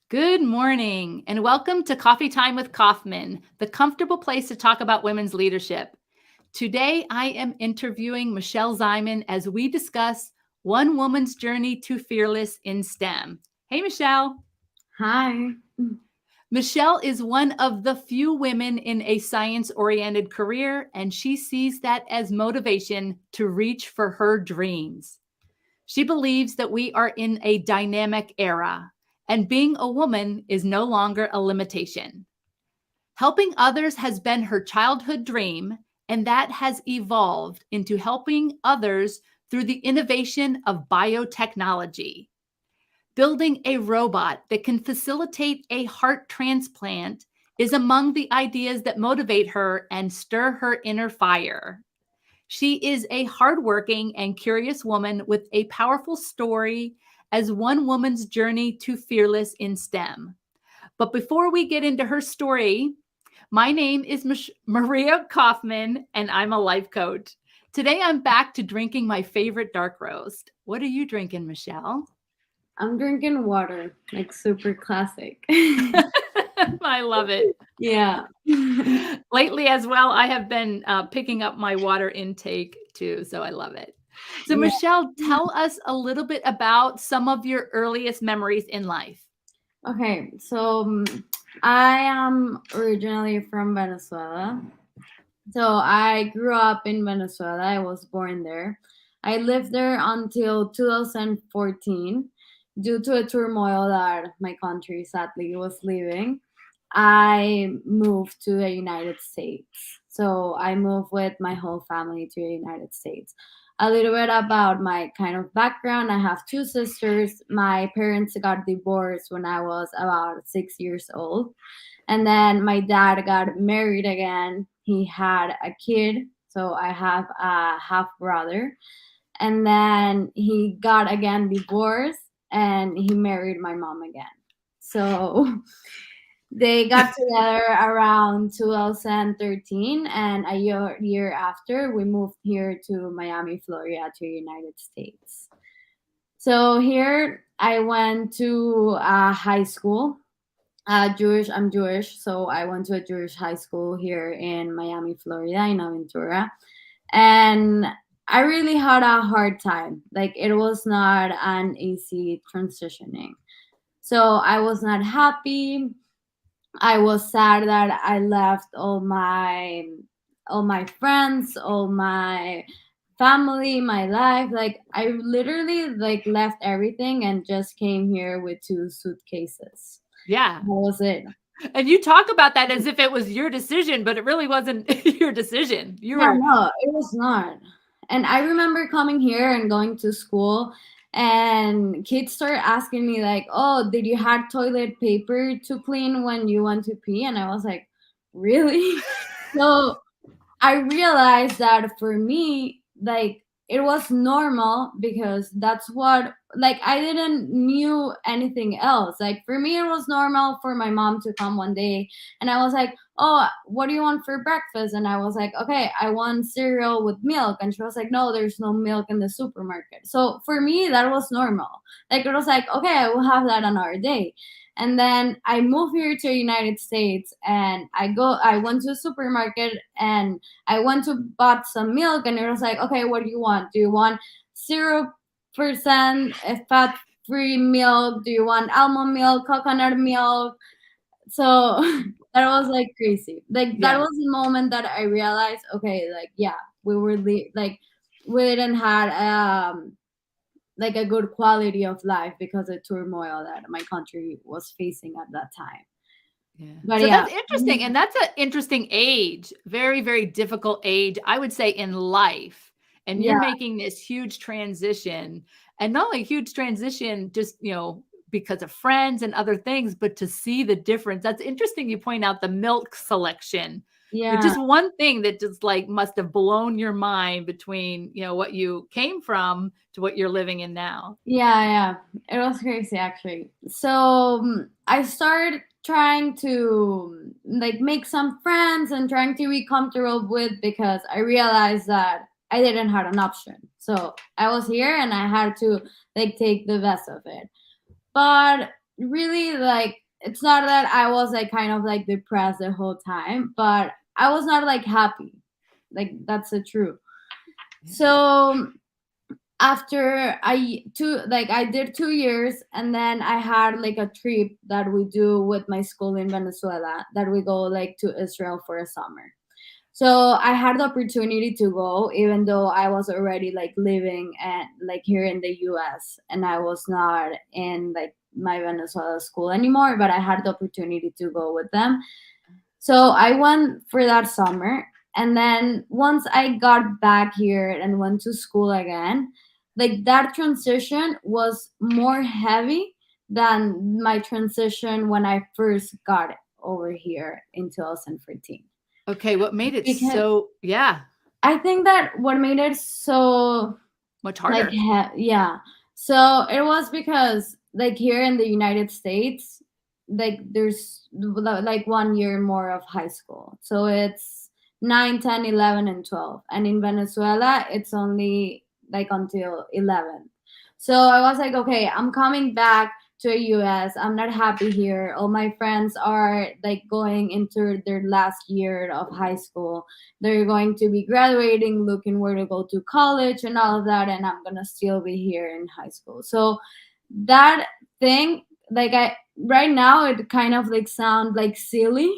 Good morning, and welcome to Coffee Time with Kauffman, the comfortable place to talk about women's leadership. Today, I am interviewing Michelle Zyman as we discuss one woman's journey to fearless in STEM. Hey, Michelle. Hi. Michelle is one of the few women in a science oriented career, and she sees that as motivation to reach for her dreams. She believes that we are in a dynamic era, and being a woman is no longer a limitation. Helping others has been her childhood dream, and that has evolved into helping others through the innovation of biotechnology. Building a robot that can facilitate a heart transplant is among the ideas that motivate her and stir her inner fire. She is a hardworking and curious woman with a powerful story as one woman's journey to fearless in STEM. But before we get into her story, my name is Maria Kauffman, and I'm a life coach. Today, I'm back to drinking my favorite dark roast. What are you drinking, Michelle? I'm drinking water, like super classic. I love it. Yeah. Lately, as well, I have been picking up my water intake too, so I love it. So, Yeah. Michelle, tell us a little bit about some of your earliest memories in life. Okay, so I am originally from Venezuela. So I grew up in Venezuela. I was born there. I lived there until 2014 due to a turmoil that my country sadly was living. I moved to the United States. So I moved with my whole family to the United States. A little bit about my kind of background. I have two sisters. My parents got divorced when I was about 6 years old. And then my dad got married again. He had a kid. So I have a half brother. And then he got again divorced and he married my mom again. So they got together around 2013, and a year after, we moved here to Miami, Florida, to the United States. So here I went to high school. I'm Jewish, so I went to a Jewish high school here in Miami, Florida, in Aventura, and I really had a hard time. Like it was not an easy transitioning. So I was not happy. I was sad that I left all my friends, all my family, my life. Like I literally like left everything and just came here with two suitcases. Yeah. That was it. And you talk about that as if it was your decision, but it really wasn't your decision. You Yeah, were, no, it was not. And I remember coming here and going to school, and kids started asking me like, "Oh, did you have toilet paper to clean when you went to pee?" And I was like, "Really?" So I realized that for me, like it was normal because that's what like I didn't knew anything else. Like for me, it was normal for my mom to come one day, and I was like, "Oh, what do you want for breakfast?" And I was like, "Okay, I want cereal with milk." And she was like, "No, there's no milk in the supermarket." So for me, that was normal. Like it was like, "Okay, I will have that on our day." And then I moved here to the United States, and I went to a supermarket, and I went to bought some milk, and it was like, "Okay, what do you want? Do you want 0% fat free milk? Do you want almond milk, coconut milk?" So that was like crazy. Like that yeah. was the moment that I realized, okay, like yeah, like we didn't had like a good quality of life because of turmoil that my country was facing at that time. Yeah. But So yeah. that's interesting. And that's an interesting age, very, very difficult age, I would say, in life. And you're Yeah. making this huge transition, and not only huge transition, just, because of friends and other things, but to see the difference. That's interesting. You point out the milk selection. It's Yeah. just one thing that just like must have blown your mind between, what you came from to what you're living in now. Yeah, yeah. It was crazy actually. So I started trying to like make some friends and trying to be comfortable with because I realized that I didn't have an option. So I was here and I had to like take the best of it. But really like, it's not that I was like kind of like depressed the whole time, but I was not like happy. Like that's the truth. So after I did 2 years, and then I had like a trip that we do with my school in Venezuela, that we go like to Israel for a summer. So I had the opportunity to go, even though I was already like living at like here in the US, and I was not in like my Venezuela school anymore, but I had the opportunity to go with them. So I went for that summer. And then once I got back here and went to school again, like that transition was more heavy than my transition when I first got over here in 2014. Okay, what made it Because so, yeah, I think that what made it so much like harder? yeah, so it was because like here in the United States, like there's like 1 year more of high school, so it's 9, 10, 11, and 12, and in Venezuela it's only like until 11. So I was like, okay, I'm coming back to a US. I'm not happy here. All my friends are like going into their last year of high school. They're going to be graduating, looking where to go to college and all of that, and I'm gonna still be here in high school. So that thing, like, I right now it kind of like sound like silly,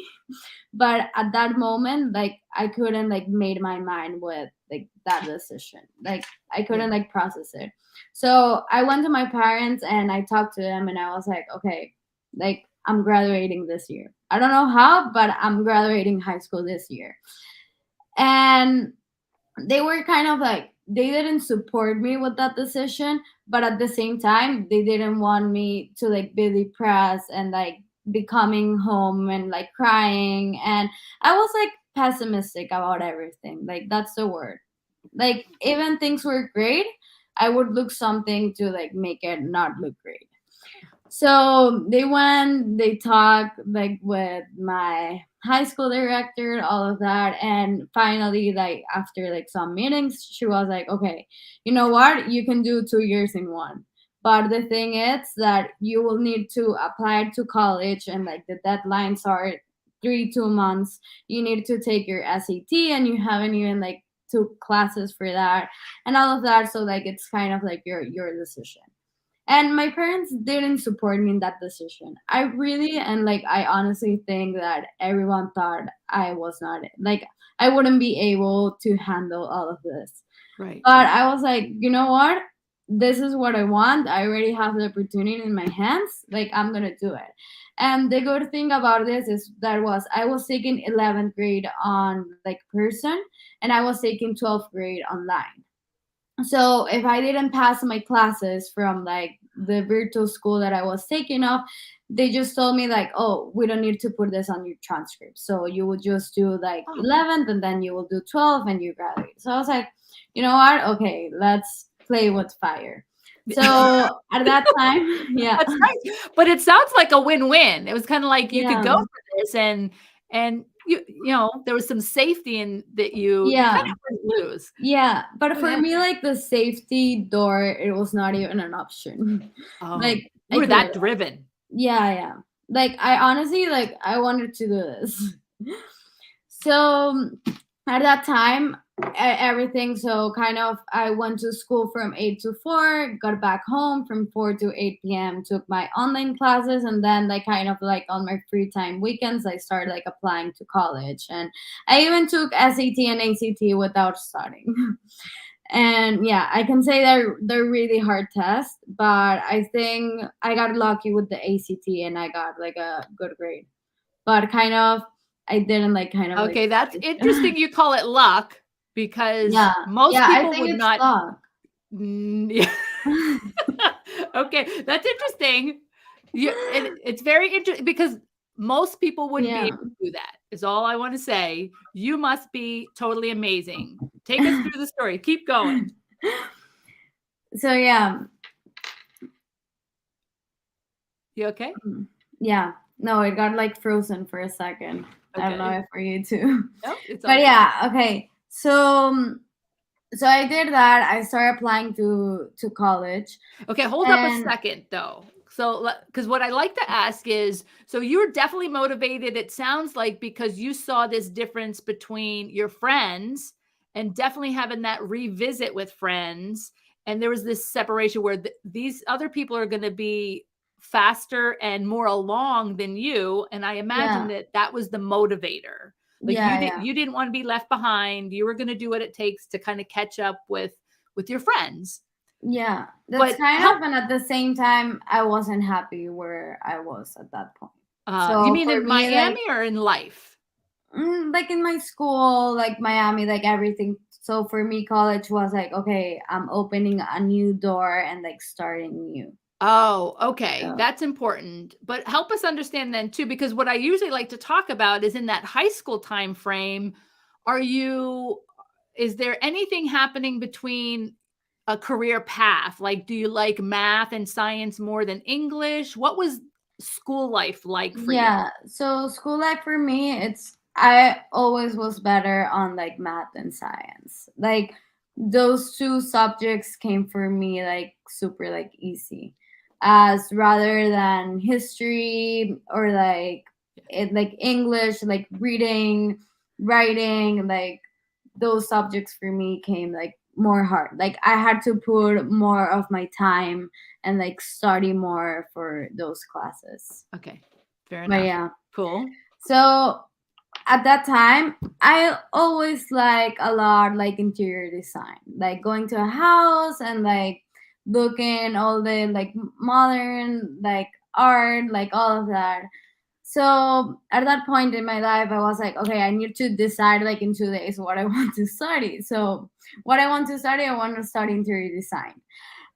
but at that moment, like I couldn't like made my mind with like that decision. Like I Yeah. couldn't like process it. So I went to my parents and I talked to them, and I was like, okay, like I'm graduating this year. I don't know how, but I'm graduating high school this year. And they were kind of like, they didn't support me with that decision, but at the same time they didn't want me to like be depressed and like be coming home and like crying. And I was like pessimistic about everything, like that's the word. Like even things were great, I would look something to like make it not look great. So they went, they talked like with my high school director, all of that. And finally, like after like some meetings, she was like, okay, you know what? You can do 2 years in one. But the thing is that you will need to apply to college, and like the deadlines are 2 months. You need to take your SAT, and you haven't even like took classes for that and all of that. So like it's kind of like your decision. And my parents didn't support me in that decision. I really, and like I honestly think that everyone thought I was not like, I wouldn't be able to handle all of this. Right. But I was like, you know what? This is what I want. I already have the opportunity in my hands. Like I'm gonna do it. And the good thing about this is that was I was taking 11th grade on like person, and I was taking 12th grade online. So if I didn't pass my classes from like the virtual school that I was taking off, they just told me like, oh, we don't need to put this on your transcript. So you would just do like Oh. 11th, and then you will do 12 and you graduate. So I was like, you know what? Okay, let's play with fire. So at that time, yeah, That's nice, but it sounds like a win-win. It was kinda like you could yeah, go for this, and you know, there was some safety in that you yeah, kinda wouldn't lose. yeah. But Oh, for yeah. me, like the safety door, it was not even an option. Oh, Like you I were could that driven. Yeah, yeah. Like I honestly like I wanted to do this. So at that time, everything. So kind of, I went to school from 8 to 4, got back home from 4 to 8 p.m. Took my online classes, and then like kind of like on my free time weekends, I started like applying to college, and I even took SAT and ACT without studying. And yeah, I can say they're really hard tests, but I think I got lucky with the ACT and I got like a good grade. But kind of, I didn't like kind of like Okay, that's interesting you call it luck because yeah, most yeah, I people think would it's not. luck. Yeah. Okay, that's interesting. It's very interesting because most people wouldn't be Yeah. able to do that, is all I wanna say. You must be totally amazing. Take us through the story. Keep going. So yeah, You okay? yeah. No, it got like frozen for a second. I don't know Okay. if for you too. No, it's But all good. yeah, okay. So I did that. I started applying to college. Okay, hold up a And second, though. So, because what I like to ask is, so you're definitely motivated, it sounds like, because you saw this difference between your friends and definitely having that revisit with friends. And there was this separation where these other people are going to be faster and more along than you. And I imagine Yeah. that was the motivator. Like Yeah. you didn't want to be left behind. You were going to do what it takes to kind of catch up with your friends. Yeah, that's But kind help. of, and at the same time, I wasn't happy where I was at that point. You So mean for in me, like, Miami or in life? like in my school, like Miami, like everything. So for me, college was like, okay, I'm opening a new door and like starting new. Oh, okay. So That's important. But help us understand then too, because what I usually like to talk about is in that high school time frame, is there anything happening between a career path? Like, do you like math and science more than English? What was school life like for you? yeah, so school life for me, it's I always was better on like math and science. Like those two subjects came for me like super like easy, as rather than history or like it like English, like reading, writing, like those subjects for me came like more hard. Like I had to put more of my time and like study more for those classes. Okay. Fair But enough. yeah. Cool. So at that time, I always like a lot like interior design, like going to a house and like looking all the like modern like art, like all of that. So at that point in my life, I was like, okay, I need to decide like in 2 days what I want to study. So what I want to study, I want to study interior design.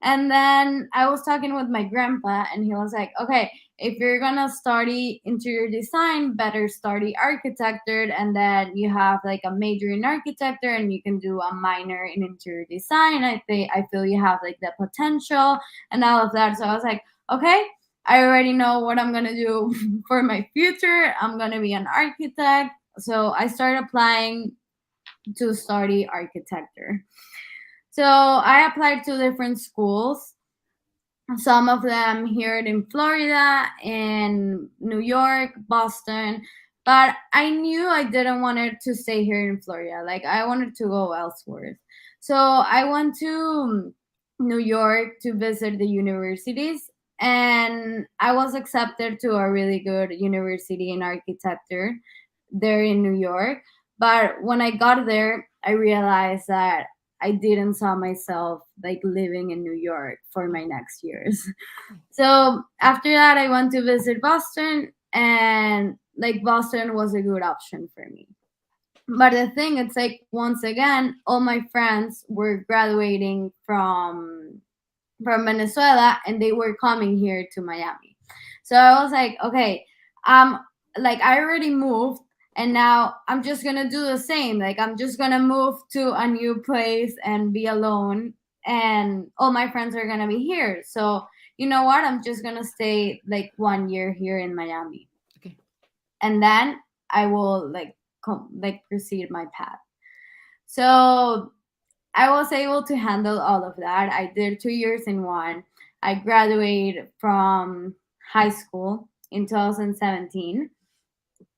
And then I was talking with my grandpa, and he was like, okay, if you're gonna study interior design, better study architecture. And then you have like a major in architecture and you can do a minor in interior design. I feel you have like the potential and all of that. So I was like, okay, I already know what I'm gonna do for my future. I'm gonna be an architect. So I started applying to study architecture. So I applied to different schools, some of them here in Florida, in New York, Boston. But I knew I didn't want it to stay here in Florida. Like I wanted to go elsewhere. So I went to New York to visit the universities, and I was accepted to a really good university in architecture there in New York. But when I got there, I realized that I didn't saw myself like living in New York for my next years. So after that, I went to visit Boston, and like Boston was a good option for me. But the thing, it's like once again, all my friends were graduating from Venezuela, and they were coming here to Miami. So I was like, okay, like I already moved, and now I'm just gonna do the same. Like I'm just gonna move to a new place and be alone, and all my friends are gonna be here. So you know what? I'm just gonna stay like 1 year here in Miami, Okay. and then I will like proceed my path. So I was able to handle all of that. I did 2 years in one. I graduated from high school in 2017,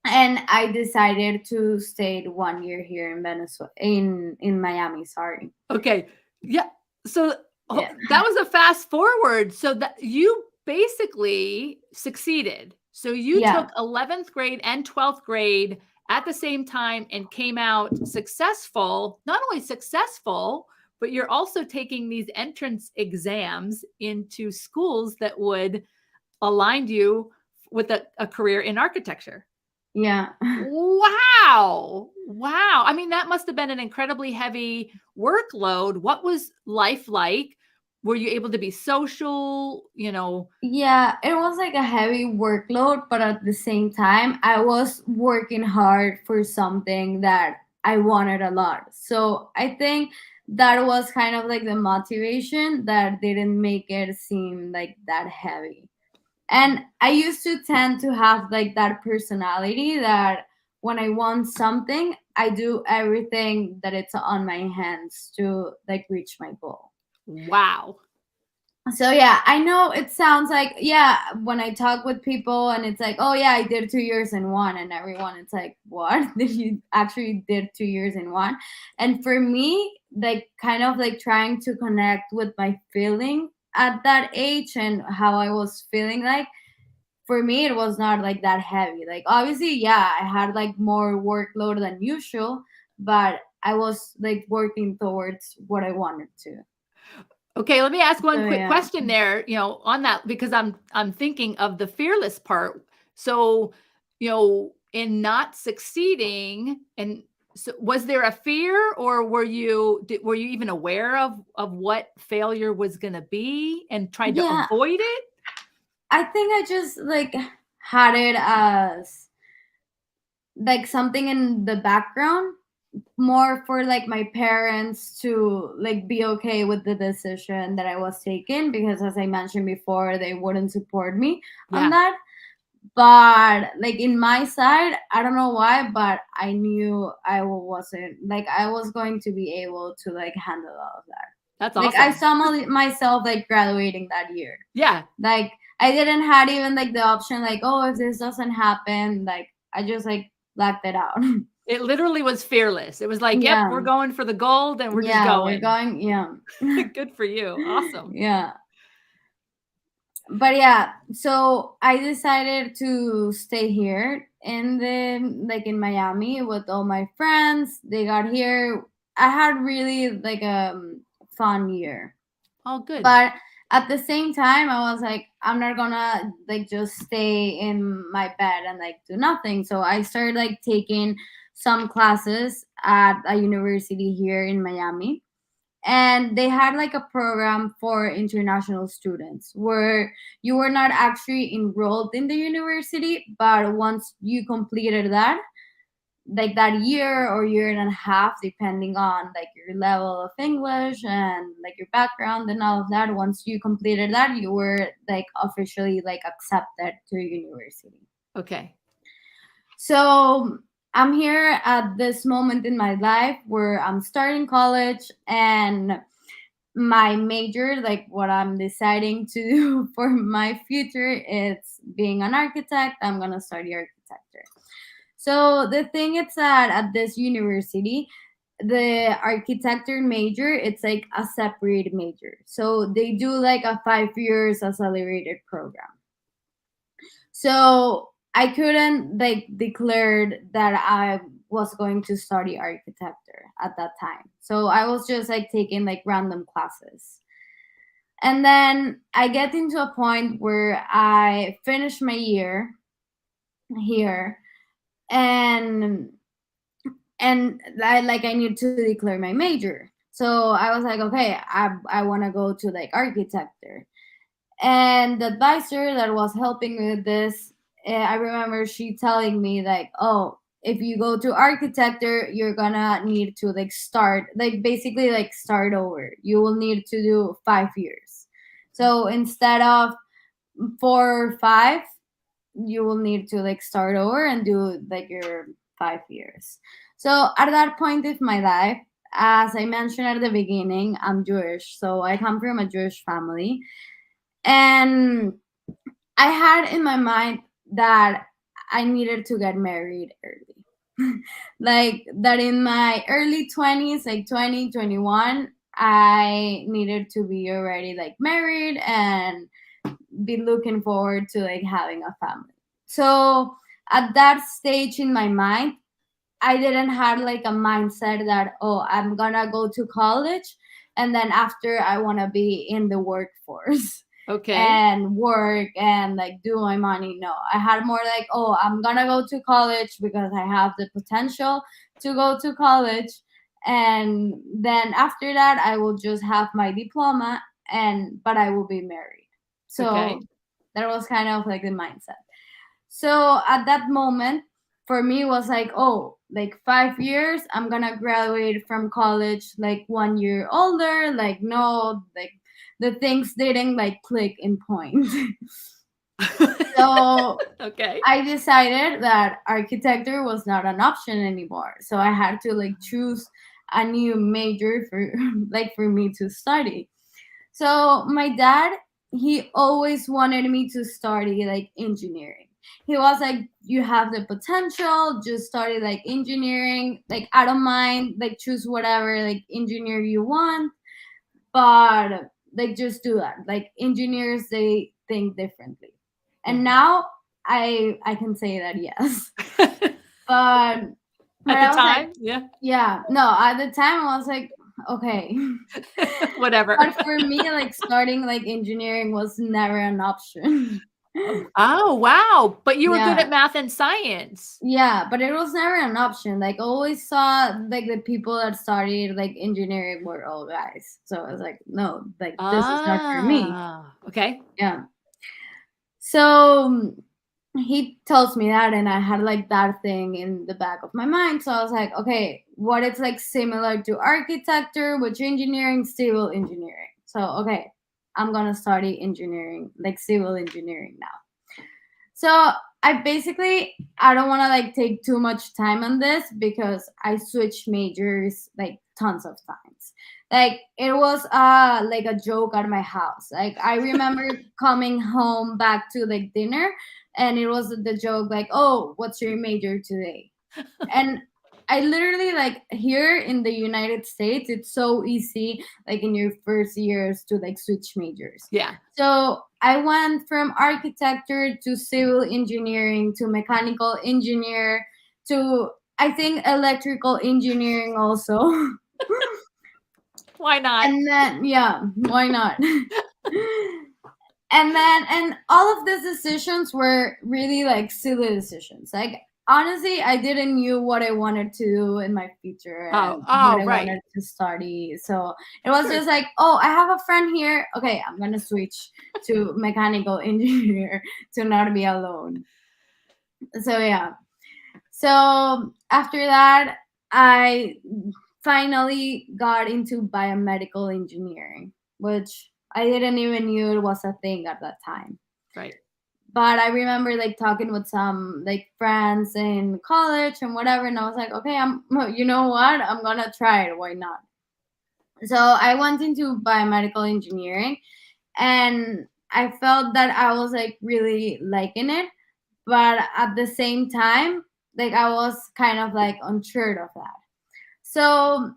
and I decided to stay 1 year here in Venezuela, in Miami. Sorry. Okay. Yeah. So Yeah. that was a fast forward. So that you basically succeeded. So you Yeah. took 11th grade and 12th grade at the same time and came out successful, not only successful, but you're also taking these entrance exams into schools that would align you with a career in architecture. Yeah. Wow. Wow. I mean, that must have been an incredibly heavy workload. What was life like? Were you able to be social? Yeah, it was like a heavy workload, but at the same time, I was working hard for something that I wanted a lot. So I think that was kind of like the motivation that didn't make it seem like that heavy. And I used to tend to have like that personality that when I want something, I do everything that it's on my hands to like reach my goal. Wow. So yeah, I know it sounds like, yeah, when I talk with people and it's like, oh yeah, I did 2 years in one, and everyone it's like, what? Did you actually did 2 years in one? And for me, like kind of like trying to connect with my feeling at that age and how I was feeling, like for me it was not like that heavy. Like obviously, yeah, I had like more workload than usual, but I was like working towards what I wanted to. Okay, let me ask one So quick yeah. question there, on that, because I'm thinking of the fearless part. So, in not succeeding, and so was there a fear, or were you even aware of what failure was going to be and tried to Yeah, avoid it? I think I just like had it as like something in the background, more for like my parents to like be okay with the decision that I was taking, because as I mentioned before, they wouldn't support me on Yeah, that. But like in my side, I don't know why, but I knew I wasn't like I was going to be able to like handle all of that. that's Like I awesome. saw myself like graduating that year. Yeah, Like I didn't had even like the option like, oh, if this doesn't happen, like I just like blacked it out. it literally was fearless. It was like, "Yep, we're Yeah. going for the gold and we're just Yeah, we're going." going, yeah. Good for you. Awesome. Yeah. But yeah, so I decided to stay here in the like in Miami with all my friends. They got here. I had really like a fun year. Oh, good. But at the same time, I was like, I'm not gonna like just stay in my bed and like do nothing. So I started like taking some classes at a university here in Miami, and they had like a program for international students where you were not actually enrolled in the university, but once you completed that, like that year or year and a half, depending on like your level of English and like your background and all of that, once you completed that, you were like officially like accepted to university. Okay. So I'm here at this moment in my life where I'm starting college, and my major, like what I'm deciding to do for my future, is being an architect. I'm gonna study architecture. So the thing is that at this university, the architecture major, it's like a separate major. So they do like a 5 years accelerated program. So I couldn't like declared that I was going to study architecture at that time. So I was just like taking like random classes. And then I get into a point where I finish my year here, and I need to declare my major. So I was like, okay, I want to go to like architecture. And the advisor that was helping me with this, I remember she telling me like, oh, if you go to architecture, you're gonna need to like start like basically like start over. You will need to do 5 years. So instead of 4 or 5, you will need to like start over and do like your 5 years. So at that point of my life, as I mentioned at the beginning, I'm Jewish. So I come from a Jewish family. And I had in my mind that I needed to get married early. Like that in my early 20s, like 2021, I needed to be already like married and be looking forward to like having a family. So at that stage in my mind, I didn't have like a mindset that, oh, I'm gonna go to college and then after I want to be in the workforce Okay. and work and like do my money. No, I had more like, oh, I'm gonna go to college because I have the potential to go to college, and then after that I will just have my diploma, and but I will be married. Okay. So that was kind of like the mindset. So at that moment, for me was like, oh, like 5 years, I'm gonna graduate from college like 1 year older. Like no, like the things didn't like click in point. So Okay. I decided that architecture was not an option anymore. So I had to like choose a new major for like for me to study. So my dad, he always wanted me to study like engineering. He was like, you have the potential, just study like engineering. Like, I don't mind, like, choose whatever like engineer you want, but like, just do that. Like, engineers, they think differently. And now I can say that yes. But At I the was like, time, yeah. yeah, no, at the time I was like, okay. Whatever. But for me, like, starting like engineering was never an option. Oh, wow. But you were good Yeah. at math and science. Yeah, but it was never an option. Like, always saw like the people that studied like engineering were all guys. So I was like, no, like, this is not for me. Okay. Yeah. So he tells me that, and I had like that thing in the back of my mind. So I was like, okay, what it's like similar to architecture, which engineering, civil engineering. So okay, I'm gonna study engineering, like civil engineering now. So I don't want to like take too much time on this because I switched majors like tons of times. Like, it was like a joke at my house. Like, I remember coming home back to like dinner, and it was the joke like, "Oh, what's your major today?" And I literally, like, here in the United States, it's so easy, like in your first years, to like switch majors. Yeah. So I went from architecture to civil engineering to mechanical engineer to, I think, electrical engineering also. Why not? And then, yeah, why not? And all of these decisions were really like silly decisions. Like, honestly, I didn't knew what I wanted to do in my future and what I Right. wanted to study. So it was just like, oh, I have a friend here. Okay, I'm gonna switch to mechanical engineer to not be alone. So yeah. So after that, I finally got into biomedical engineering, which I didn't even knew it was a thing at that time. Right. But I remember like talking with some like friends in college and whatever, and I was like, okay, you know what? I'm gonna try it. Why not? So I went into biomedical engineering, and I felt that I was like really liking it, but at the same time, like, I was kind of like unsure of that. So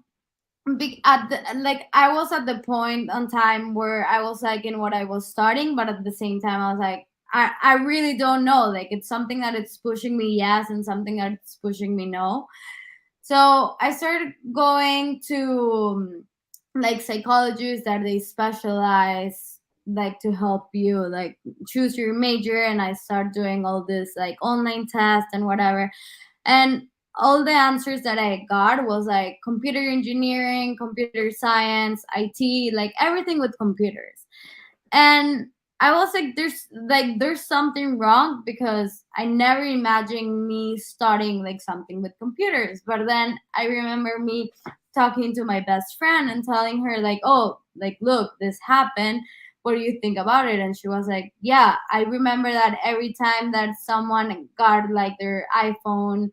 at the, like, I was at the point on time where I was like in what I was studying, but at the same time I was like, I really don't know. Like, it's something that it's pushing me yes, and something that it's pushing me no. So I started going to like psychologists that they specialize like to help you like choose your major, and I start doing all this like online tests and whatever. And all the answers that I got was like computer engineering, computer science, IT, like everything with computers. And I was like there's something wrong because I never imagined me starting like something with computers. But then I remember me talking to my best friend and telling her like, oh, like, look, this happened. What do you think about it? And she was like, yeah, I remember that every time that someone got like their phone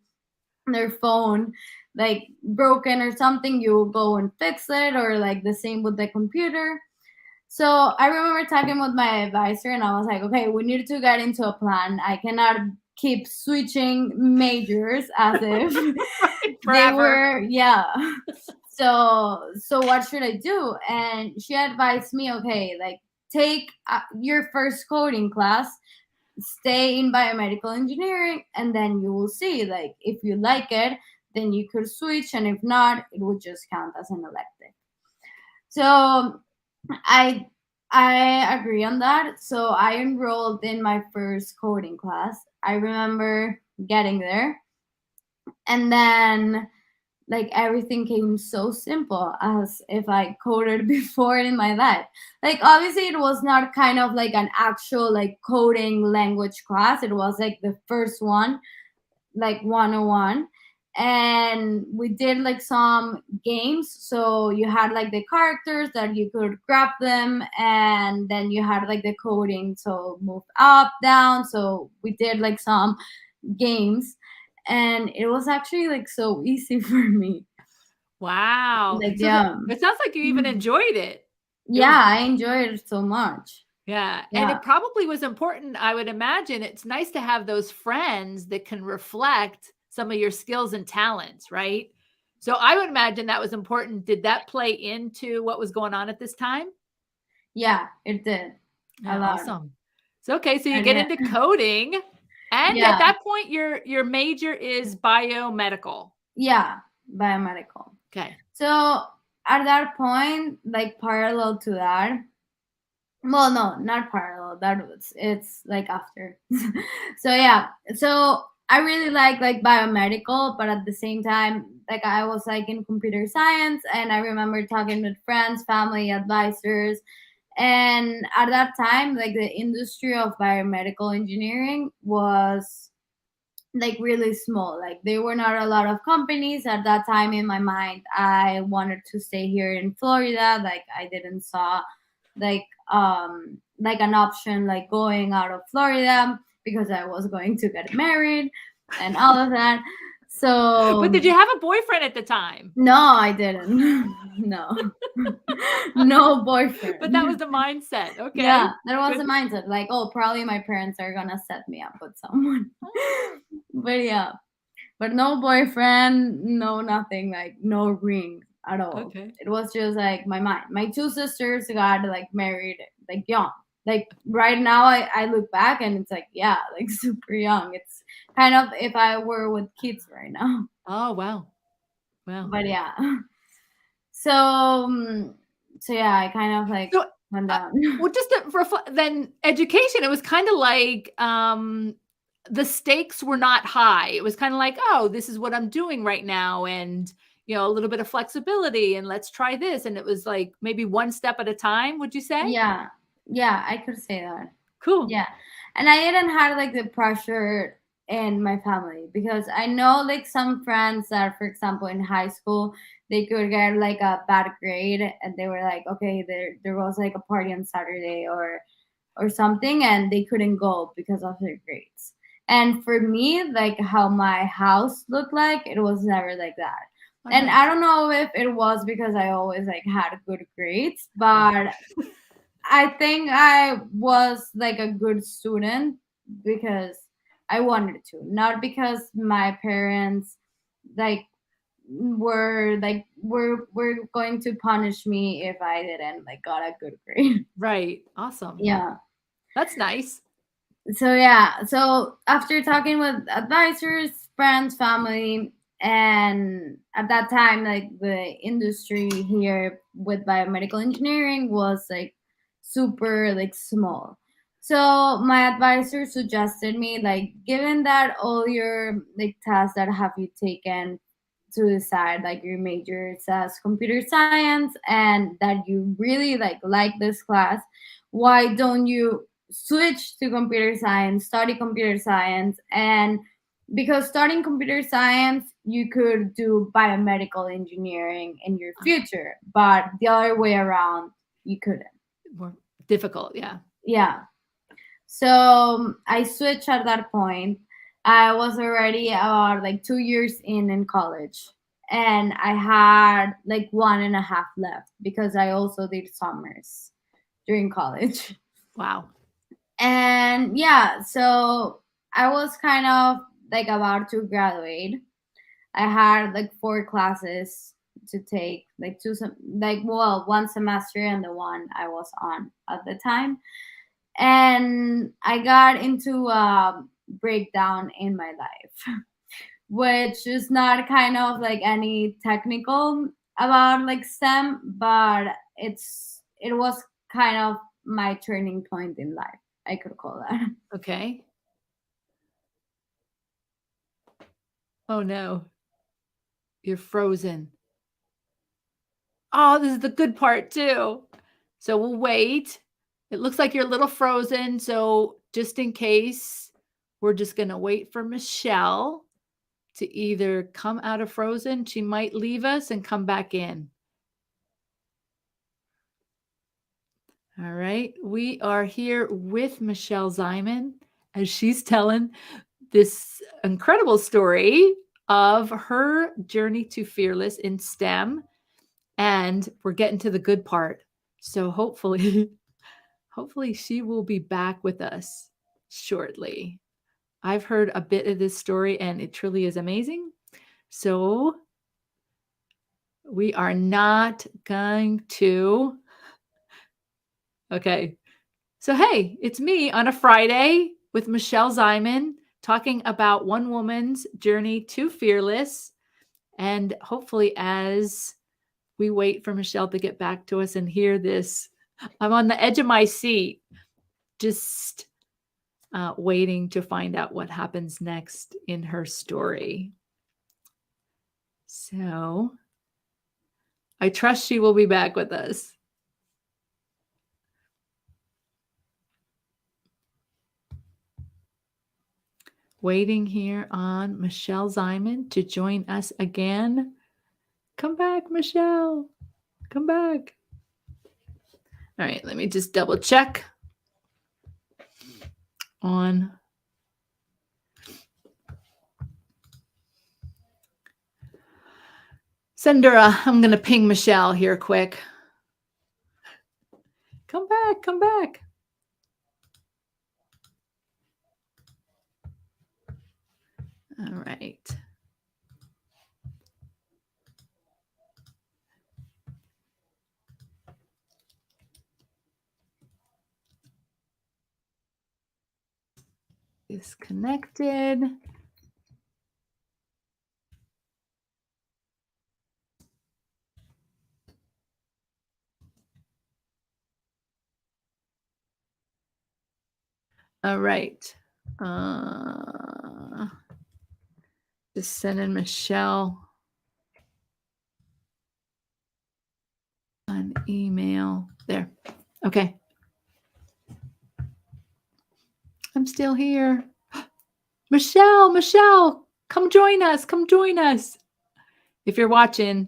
like broken or something, you will go and fix it, or like the same with the computer. So I remember talking with my advisor, and I was like, okay, we need to get into a plan. I cannot keep switching majors as if they Forever. were, yeah. So what should I do? And she advised me, okay, like, take your first coding class, stay in biomedical engineering, and then you will see, like, if you like it, then you could switch, and if not, it would just count as an elective. So I I agree on that. So I enrolled in my first coding class. I remember getting there, and then like everything came so simple as if I coded before in my life. Like, obviously it was not kind of like an actual like coding language class. It was like the first one, like 101. And we did like some games. So you had like the characters that you could grab them, and then you had like the coding. So move up, down. So we did like some games, and it was actually like so easy for me. Wow. Like, So yeah. it sounds like you even enjoyed it. Yeah, I enjoyed it so much. Yeah. And Yeah. it probably was important. I would imagine it's nice to have those friends that can reflect some of your skills and talents, right? So I would imagine that was important. Did that play into what was going on at this time? Yeah, it did a Yeah, lot. awesome. So okay, so you And get into coding, and at yeah, that point your major is biomedical. yeah, biomedical. Okay. So at that point, like parallel to that, well, no, not parallel. That was it's like after. So yeah, so I really like biomedical, but at the same time, like I was like in computer science, and I remember talking with friends, family, advisors, and at that time, like the industry of biomedical engineering was like really small. Like there were not a lot of companies at that time. In my mind, I wanted to stay here in Florida. Like I didn't saw like like an option like going out of Florida because I was going to get married and all of that. But So did you have a boyfriend at the time? no, I didn't. No. No But that was boyfriend. the mindset. Okay. Yeah, there was a Good. mindset like, oh, probably my parents are gonna set me up with someone. But yeah, but no boyfriend, no nothing, like no ring at all. Okay. It was just like my mind. My two sisters got like married like young. Like right now, I look back and it's like, yeah, like super young. It's kind of if I were with kids right now. Oh, wow. Wow. But yeah, so so yeah, I kind of like So, went uh, down. well, just to reflect, then education, it was kind of like the stakes were not high. It was kind of like, oh, this is what I'm doing right now. And, a little bit of flexibility and let's try this. And it was like maybe one step at a time, would you say? Yeah, yeah, I could say that. Cool. Yeah. And I didn't have like the pressure in my family because I know like some friends that, for example, in high school, they could get like a bad grade and they were like, okay, there was like a party on Saturday or something and they couldn't go because of their grades. And for me, like how my house looked like, it was never like that. Oh, And I nice. don't know if it was because I always like had good grades, but I think I was like a good student because I wanted to, not because my parents like were going to punish me if I didn't like got a good grade. Right. Awesome. Yeah. That's nice. So yeah, so after talking with advisors, friends, family, and at that time like the industry here with biomedical engineering was like super like small. So my advisor suggested me like given that all your like tests that have you taken to decide like your major says computer science and that you really like this class, why don't you switch to computer science, study computer science, and because studying computer science, you could do biomedical engineering in your future, but the other way around, you couldn't. More difficult. Yeah. Yeah. So I switched at that point. I was already about like 2 years in college, and I had like 1.5 left because I also did summers during college. Wow. And yeah, so I was kind of like about to graduate. I had like 4 classes to take, like like well, one semester and the one I was on at the time. And I got into a breakdown in my life, which is not kind of like any technical about like STEM, but it was kind of my turning point in life. I could call that. Okay. Oh no. You're frozen. Oh, this is the good part too. So we'll wait. It looks like you're a little frozen. So just in case, we're just going to wait for Michelle to either come out of frozen. She might leave us and come back in. All right. We are here with Michelle Zyman as she's telling this incredible story of her journey to fearless in STEM. And we're getting to the good part. So hopefully, hopefully she will be back with us shortly. I've heard a bit of this story and it truly is amazing. So we are not going to. Okay. So, hey, it's me on a Friday with Michelle Zyman talking about one woman's journey to fearless. And hopefully, as we wait for Michelle to get back to us and hear this, I'm on the edge of my seat, just waiting to find out what happens next in her story. So, I trust she will be back with us. Waiting here on Michelle Zyman to join us again. Come back, Michelle. Come back. All right, let me just double check on. Sendera, I'm going to ping Michelle here quick. Come back, come back. All right. Disconnected. All right. Just sending Michelle an email. There. Okay. I'm still here. Michelle, come join us. Come join us. If you're watching,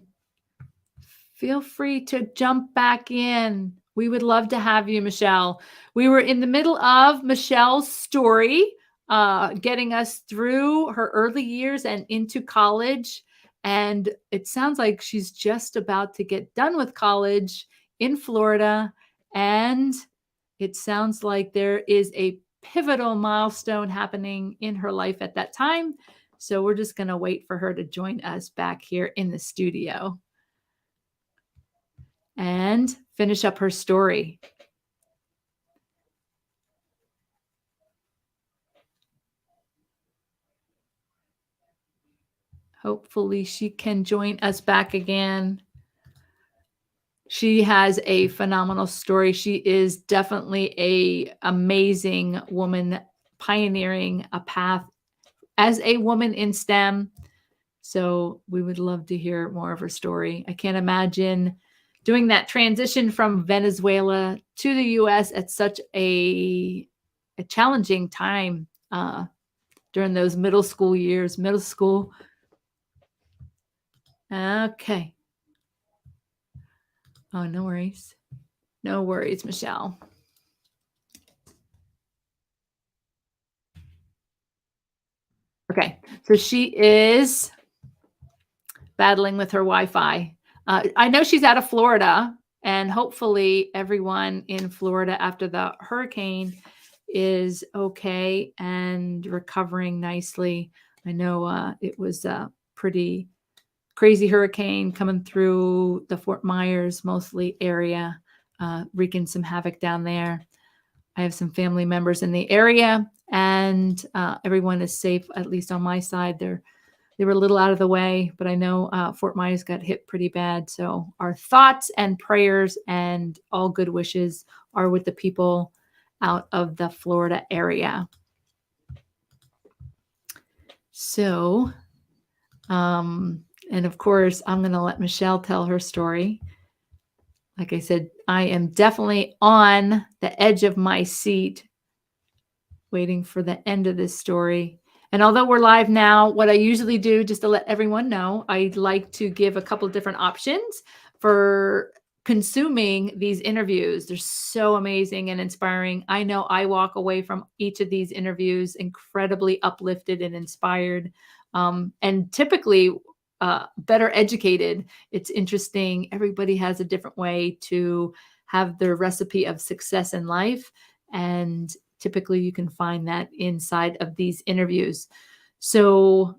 feel free to jump back in. We would love to have you, Michelle. We were in the middle of Michelle's story, getting us through her early years and into college. And it sounds like she's just about to get done with college in Florida. And it sounds like there is a pivotal milestone happening in her life at that time. So we're just going to wait for her to join us back here in the studio and finish up her story. Hopefully she can join us back again. She has a phenomenal story. She is definitely an amazing woman pioneering a path as a woman in STEM. So we would love to hear more of her story. I can't imagine doing that transition from Venezuela to the US at such a challenging time during those middle school years. Middle school. Okay. Oh, no worries. No worries, Michelle. Okay, so she is battling with her Wi-Fi. I know she's out of Florida, and hopefully everyone in Florida after the hurricane is okay and recovering nicely. I know it was a pretty crazy hurricane coming through the Fort Myers mostly area, wreaking some havoc down there. I have some family members in the area, and everyone is safe, at least on my side. They were a little out of the way, but I know Fort Myers got hit pretty bad. So our thoughts and prayers and all good wishes are with the people out of the Florida area. So, and of course, I'm going to let Michelle tell her story. Like I said, I am definitely on the edge of my seat waiting for the end of this story. And although we're live now, what I usually do, just to let everyone know, I'd like to give a couple of different options for consuming these interviews. They're so amazing and inspiring. I know I walk away from each of these interviews incredibly uplifted and inspired, and typically better educated. It's interesting. Everybody has a different way to have their recipe of success in life. And typically you can find that inside of these interviews. So,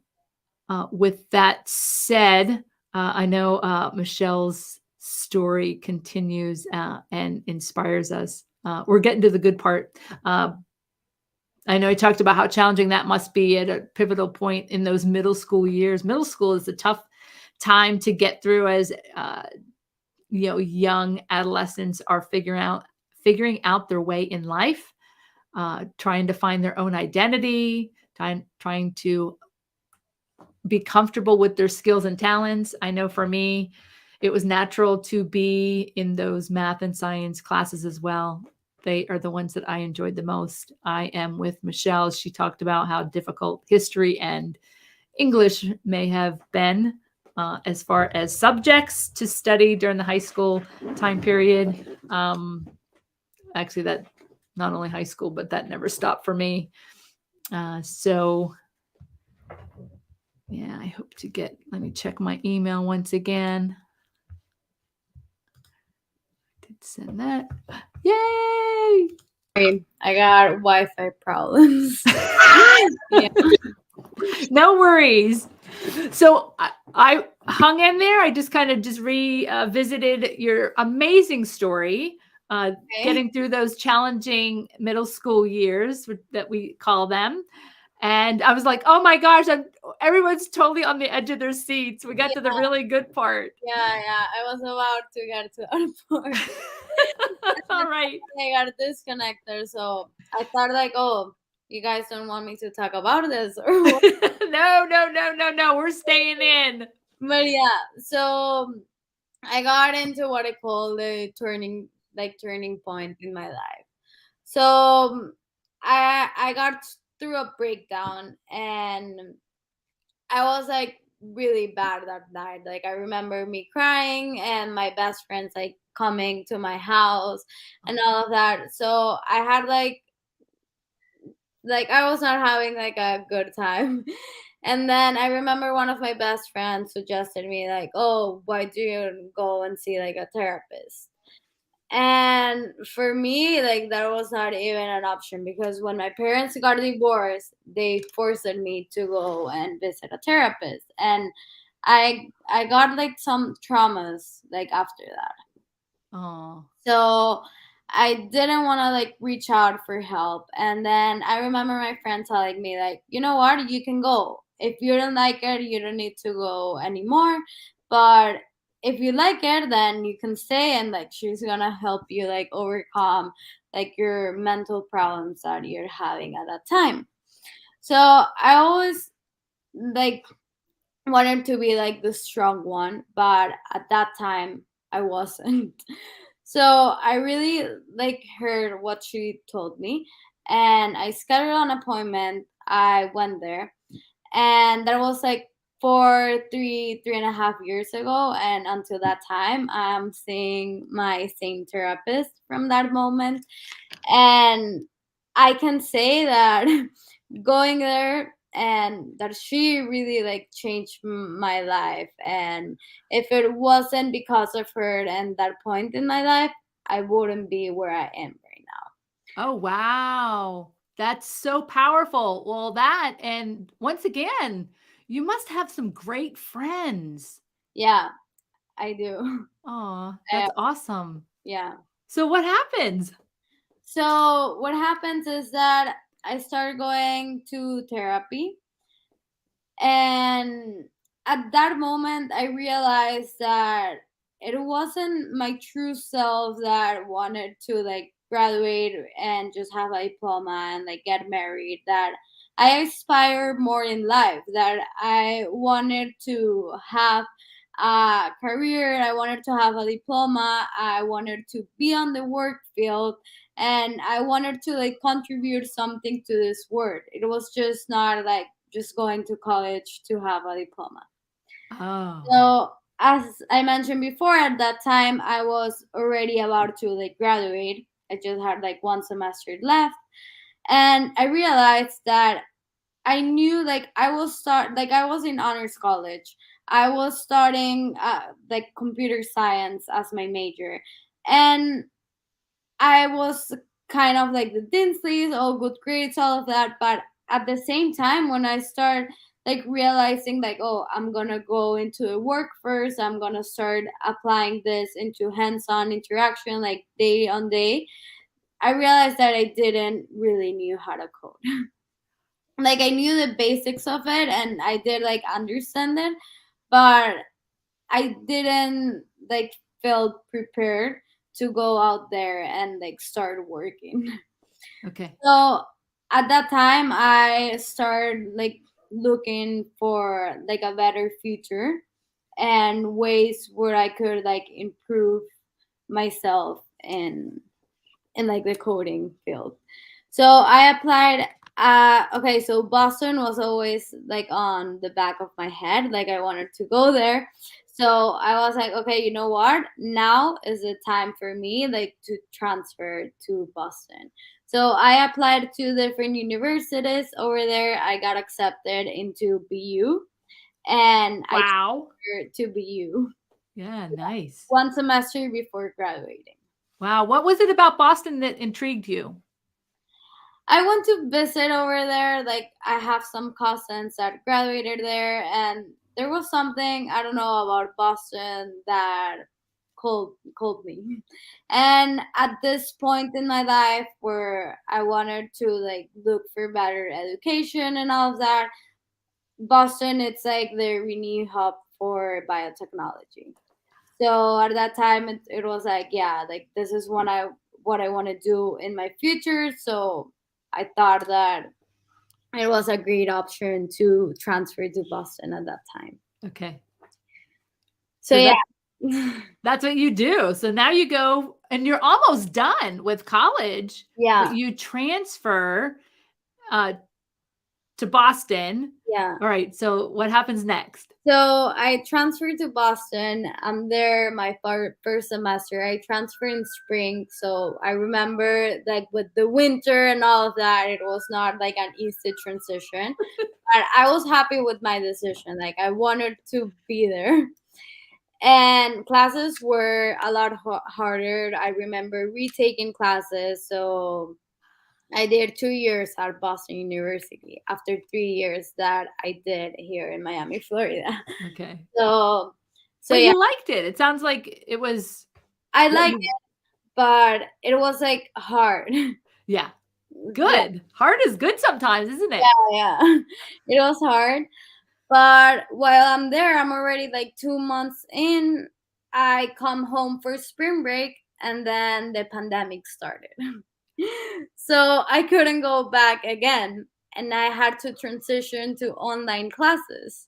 with that said, I know Michelle's story continues and inspires us. We're getting to the good part. I know I talked about how challenging that must be at a pivotal point in those middle school years. Middle school is a tough time to get through as young adolescents are figuring out their way in life, trying to find their own identity, trying to be comfortable with their skills and talents. I know for me, it was natural to be in those math and science classes as well. They are the ones that I enjoyed the most. I am with Michelle. She talked about how difficult history and English may have been as far as subjects to study during the high school time period. Actually, that not only high school, but that never stopped for me. So yeah, I hope to let me check my email once again. I did send that. Yay! I got Wi-Fi problems. Yeah. No worries. So I hung in there. I just kind of revisited your amazing story, getting through those challenging middle school years that we call them. And I was like, oh my gosh, everyone's totally on the edge of their seats. We got to the really good part. Yeah. I was about to get to that part. All right. I got disconnected, so I thought like, oh, you guys don't want me to talk about this or what? No. We're staying in. But yeah, so I got into what I call the turning point in my life. So I got through a breakdown, and I was like really bad that night. Like I remember me crying and my best friends like coming to my house and all of that. So I had like I was not having like a good time. And then I remember one of my best friends suggested me like, "Oh, why do you go and see like a therapist?" And for me, like that was not even an option because when my parents got divorced, they forced me to go and visit a therapist. And I got like some traumas like after that. Oh. So I didn't want to like reach out for help. And then I remember my friend telling me like, you know what, you can go. If you don't like it, you don't need to go anymore. But if you like it, then you can stay, and like she's gonna help you like overcome like your mental problems that you're having at that time. So I always like wanted to be like the strong one, but at that time I wasn't. So I really like heard what she told me, and I scheduled an appointment. I went there, and that was like for 3.5 years ago, and until that time I'm seeing my same therapist from that moment. And I can say that going there and that she really like changed my life, and if it wasn't because of her and that point in my life, I wouldn't be where I am right now. Oh, wow. That's so powerful. Well, and once again, you must have some great friends. Yeah, I do. Oh, Uh, that's awesome. yeah. So what happens? So what happens is that I started going to therapy, and at that moment I realized that it wasn't my true self that wanted to like graduate and just have a diploma and like get married. That I aspire more in life, that I wanted to have a career, I wanted to have a diploma, I wanted to be on the work field, and I wanted to like contribute something to this world. It was just not like just going to college to have a diploma. Oh. So as I mentioned before, at that time I was already about to like graduate. I just had like one semester left, and I realized that I knew like I was in honors college. I was starting like computer science as my major, and I was kind of like the Dinsleys, all good grades, all of that. But at the same time, when I start like realizing like, oh, I'm gonna go into the work first, I'm gonna start applying this into hands-on interaction, like day on day, I realized that I didn't really knew how to code. Like I knew the basics of it and I did like understand it, but I didn't like feel prepared to go out there and like start working. Okay. So at that time I started like looking for like a better future and ways where I could like improve myself in like the coding field. So I applied. Okay, so Boston was always like on the back of my head, like I wanted to go there. So I was like, okay, you know what? Now is the time for me like to transfer to Boston. So I applied to different universities over there. I got accepted into BU, and I Wow. transferred to BU Yeah, nice. one semester before graduating. Wow. What was it about Boston that intrigued you? I want to visit over there. Like I have some cousins that graduated there, and there was something I don't know about Boston that called me. And at this point in my life where I wanted to like look for better education and all of that, Boston it's like the renew hub for biotechnology. So at that time it was like, yeah, like this is what I want to do in my future. So I thought that it was a great option to transfer to Boston at that time. Okay. So So yeah. that's what you do. So now you go and you're almost done with college, but Yeah. you transfer uh, to Boston. Yeah. All right. So what happens next? So I transferred to Boston. I'm there my first semester. I transferred in spring. So I remember like with the winter and all of that, it was not like an easy transition. But I was happy with my decision. Like I wanted to be there. And classes were a lot harder. I remember retaking classes. So I did 2 years at Boston University after 3 years that I did here in Miami, Florida. Okay. So, so But yeah, you liked it. It sounds like it was I what liked you, it, but it was like hard. yeah. Yeah, Good. Hard is good sometimes, isn't it? yeah, it was hard. But while I'm there, I'm already like 2 months in. I come home for spring break, and then the pandemic started. So I couldn't go back again, and I had to transition to online classes.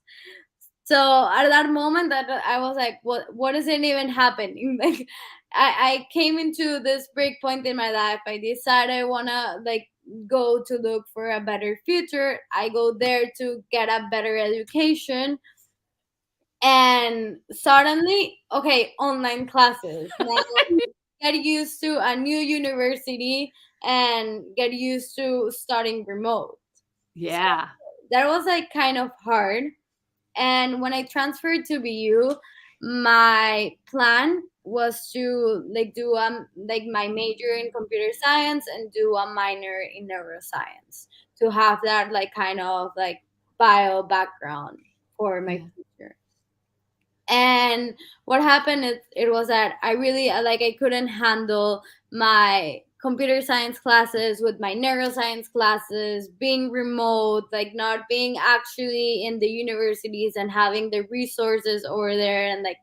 So at that moment that I was like, what is it even happening? Like I came into this break point in my life. I decided I wanna like go to look for a better future. I go there to get a better education, and suddenly, okay, online classes. Now get used to a new university and get used to studying remote. So Yeah. that was like kind of hard. And when I transferred to BU, my plan was to like do like my major in computer science and do a minor in neuroscience to have that like kind of like bio background for my Yeah. future. And what happened is it was that I really like I couldn't handle my computer science classes with my neuroscience classes being remote, like not being actually in the universities and having the resources over there. And like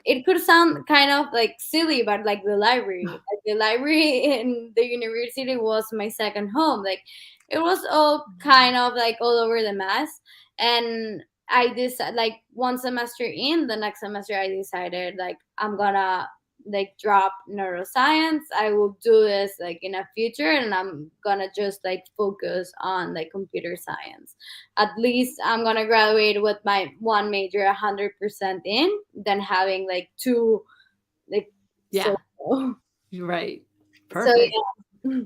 it could sound kind of like silly, but like the library in the university was my second home. Like it was all kind of like all over the mess. And I decided like one semester in, the next semester I decided like I'm gonna like drop neuroscience. I will do this like in a future, and I'm gonna just like focus on like computer science. At least I'm gonna graduate with my one major 100% in, than having like two like Yeah. so You're right. so Perfect. yeah.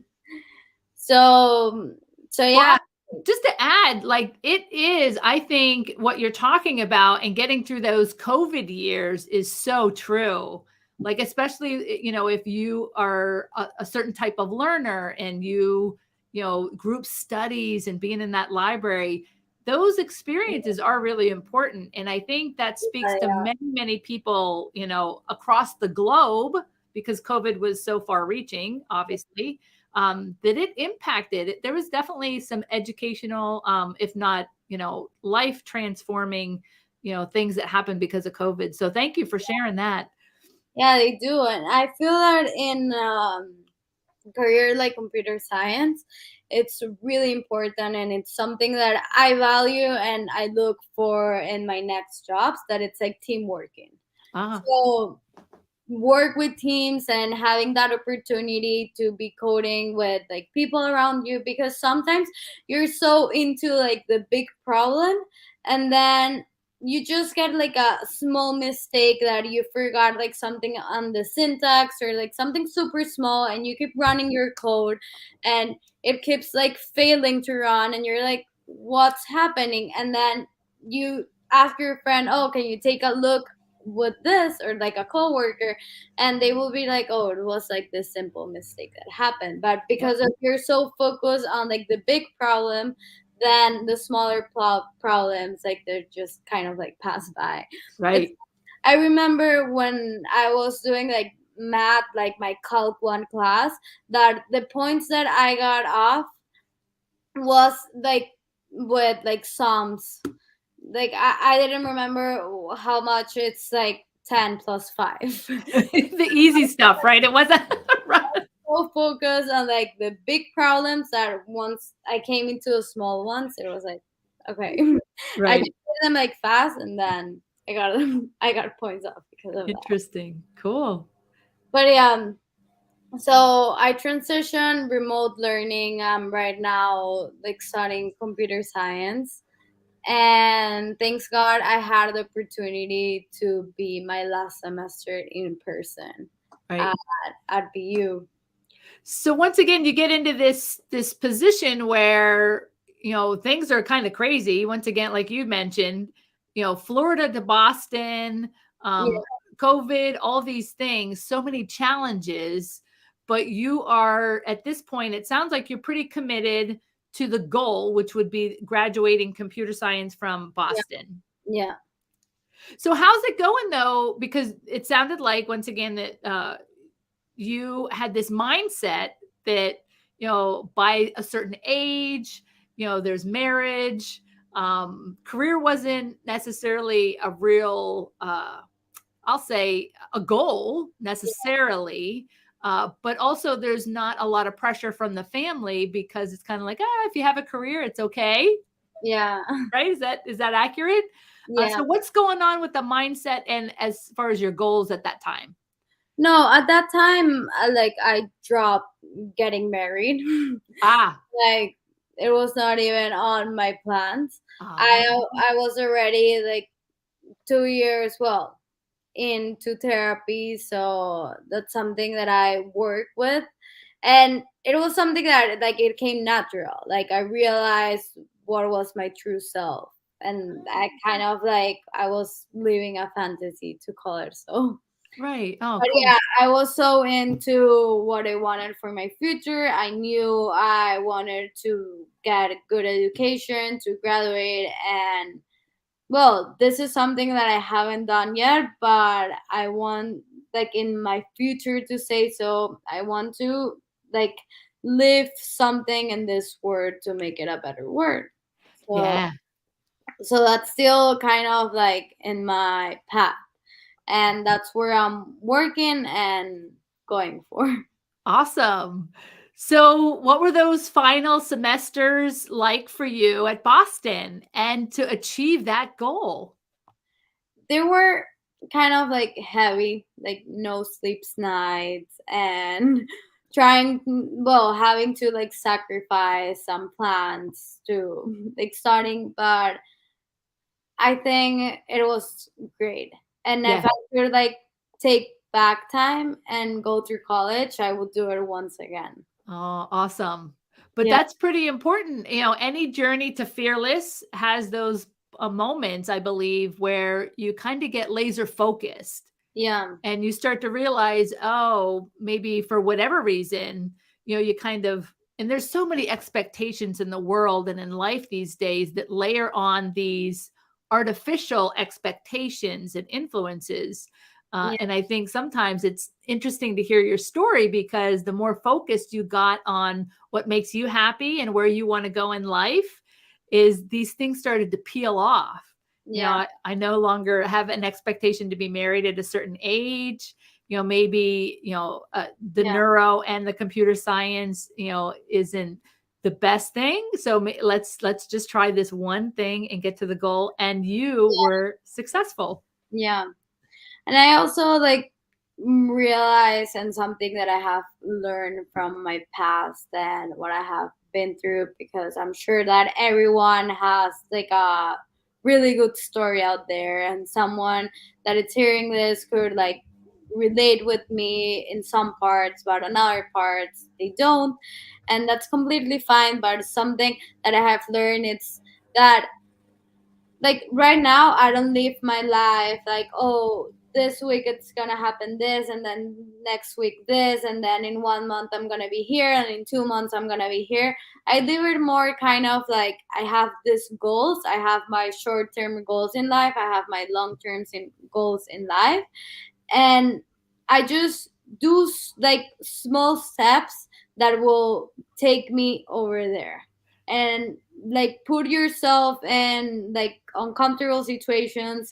So so Well, yeah. just to add, like it is, I think what you're talking about and getting through those COVID years is so true. Like, especially, if you are a certain type of learner and group studies and being in that library, those experiences are really important. And I think that speaks to Yeah. many, many people, across the globe, because COVID was so far reaching, obviously, that it impacted. There was definitely some educational, if not, life transforming, things that happened because of COVID. So thank you for sharing that. Yeah, they do. And I feel that in career like computer science, it's really important, and it's something that I value and I look for in my next jobs, that it's like team working. Ah, So work with teams and having that opportunity to be coding with like people around you, because sometimes you're so into like the big problem, and then you just get like a small mistake that you forgot like something on the syntax or like something super small, and you keep running your code and it keeps like failing to run, and you're like, what's happening? And then you ask your friend, oh, can you take a look with this, or like a coworker, and they will be like, oh, it was like this simple mistake that happened. But yep, because of you're so focused on like the big problem, then the smaller problems, like they're just kind of like pass by. It's, right. I remember when I was doing like math, like my calc 1 class, that the points that I got off was like with like sums. Like I didn't remember how much it's like 10 plus 5. The easy stuff, right? It wasn't right. So focused on like the big problems that once I came into the small ones, it was like, okay. I just Right. did them like fast, and then I got points off because of that. Interesting. Cool. But yeah, so I transitioned remote learning. I'm right now like studying computer science. And thanks God I had the opportunity to be my last semester in person at, Right. at BU. So once again, you get into this position where, things are kind of crazy. Once again, like you mentioned, Florida to Boston, Yeah, COVID, all these things, so many challenges. But you are at this point, it sounds like you're pretty committed to the goal, which would be graduating computer science from yeah, Boston. yeah, So how's it going though? Because it sounded like, once again, that you had this mindset that, by a certain age, there's marriage, career wasn't necessarily a real, I'll say, a goal necessarily. But also there's not a lot of pressure from the family, because it's kind of like, if you have a career, it's okay. yeah, Right? Is that accurate? yeah. So what's going on with the mindset and as far as your goals at that time? No, at that time, like I dropped getting married. Ah, Like it was not even on my plans. ah, I was already like 2 years, well, into therapy, so that's something that I work with, and it was something that like it came natural. Like I realized what was my true self, and I kind of like I was living a fantasy, to call it so. right. Oh, But cool. yeah, I was so into what I wanted for my future. I knew I wanted to get a good education, to graduate, and well, this is something that I haven't done yet, but I want, like, in my future to say so. I want to, like, live something in this word to make it a better word. So, Yeah. so that's still kind of like in my path, and that's where I'm working and going for. Awesome. So, what were those final semesters like for you at Boston and to achieve that goal? They were kind of like heavy, like no sleeps nights, and trying, well, having to like sacrifice some plans to like starting, but I think it was great. And if Yeah. I could like take back time and go through college, I would do it once again. Oh, awesome. But Yeah. that's pretty important. Any journey to fearless has those moments, I believe, where you kind of get laser focused. Yeah. And you start to realize, oh, maybe for whatever reason, you kind of, and there's so many expectations in the world and in life these days that layer on these artificial expectations and influences. Yeah. And I think sometimes it's interesting to hear your story, because the more focused you got on what makes you happy and where you want to go in life, is these things started to peel off. Yeah. I no longer have an expectation to be married at a certain age. Maybe, the Yeah. neuro and the computer science, isn't the best thing. So let's just try this one thing and get to the goal. And you were successful. Yeah. And I also like realize, and something that I have learned from my past and what I have been through, because I'm sure that everyone has like a really good story out there, and someone that is hearing this could like relate with me in some parts, but on other parts they don't. And that's completely fine. But something that I have learned, it's that like right now I don't live my life like, oh, this week it's gonna happen this, and then next week this, and then in 1 month I'm gonna be here, and in 2 months I'm gonna be here. I live it more kind of like I have these goals. I have my short-term goals in life, I have my long-term goals in life, and I just do like small steps that will take me over there. And like put yourself in like uncomfortable situations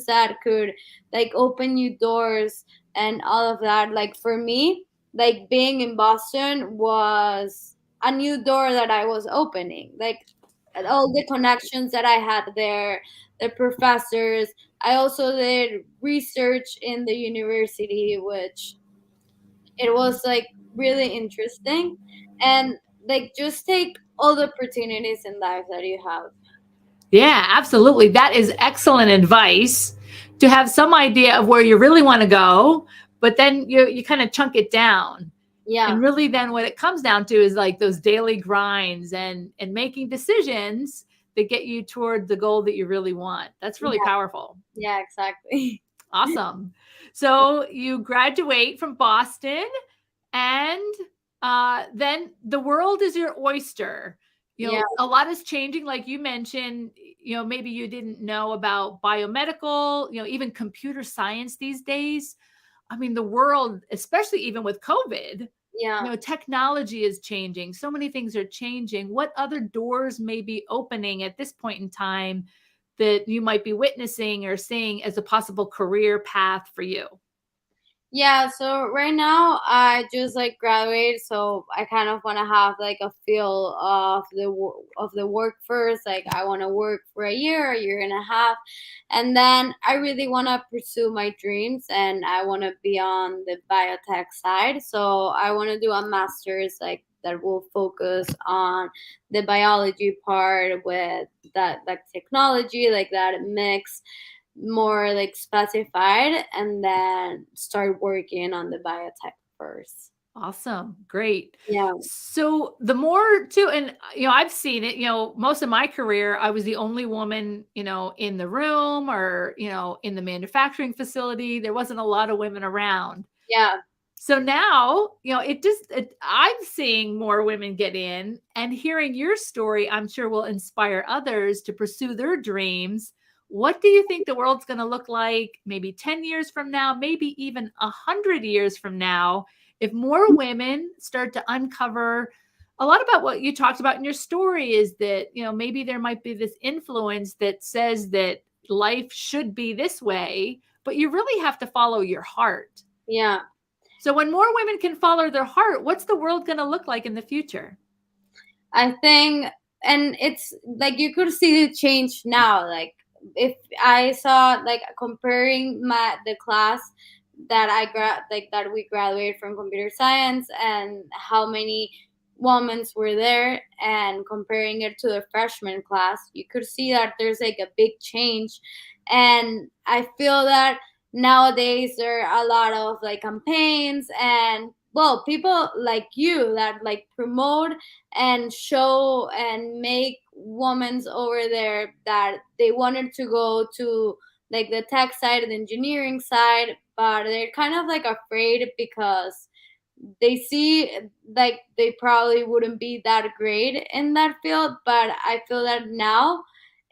that could like open you doors and all of that. Like for me, like being in Boston was a new door that I was opening, like all the connections that I had there, the professors. I also did research in the university, which it was like really interesting. And like just take all the opportunities in life that you have. Yeah, absolutely. That is excellent advice, to have some idea of where you really want to go, but then you kind of chunk it down. Yeah. And really then what it comes down to is like those daily grinds and making decisions that get you toward the goal that you really want. That's really Yeah. powerful. Yeah, exactly. Awesome. So you graduate from Boston, and then the world is your oyster. Yeah. A lot is changing, like you mentioned. Maybe you didn't know about biomedical, even computer science these days. I mean, the world, especially even with COVID, Yeah. technology is changing. So many things are changing. What other doors may be opening at this point in time that you might be witnessing or seeing as a possible career path for you? Yeah, so right now I just like graduated, so I kind of want to have like a feel of of the work first. Like I want to work for a year and a half, and then I really want to pursue my dreams, and I want to be on the biotech side. So I want to do a master's like that will focus on the biology part with that like technology, like that mix more like specified, and then start working on the biotech first. Awesome. Great. Yeah. So the more too, and I've seen it, most of my career, I was the only woman, in the room, or, in the manufacturing facility. There wasn't a lot of women around. Yeah. So now, I'm seeing more women get in, and hearing your story, I'm sure will inspire others to pursue their dreams. What do you think the world's going to look like maybe 10 years from now, maybe even 100 years from now, if more women start to uncover a lot about what you talked about in your story? Is that, maybe there might be this influence that says that life should be this way, but you really have to follow your heart. Yeah. So when more women can follow their heart, what's the world going to look like in the future? I think, and it's like you could see the change now. Like if I saw like comparing the class that like that we graduated from computer science, and how many women were there, and comparing it to the freshman class, you could see that there's like a big change. And I feel that nowadays there are a lot of like campaigns, and well, people like you that like promote and show and make women over there that they wanted to go to like the tech side and the engineering side, but they're kind of like afraid because they see like they probably wouldn't be that great in that field. But I feel that now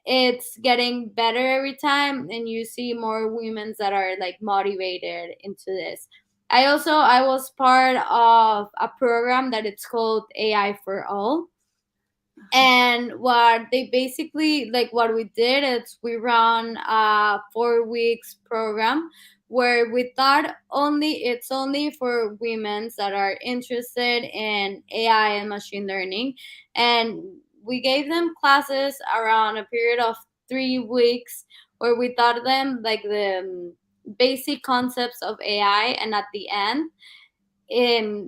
it's getting better every time, and you see more women that are like motivated into this. I was part of a program that it's called AI for All. And what they basically like what we did is we run a 4 weeks program where we thought it's only for women that are interested in AI and machine learning. And we gave them classes around a period of 3 weeks where we taught them like the basic concepts of AI, and at the end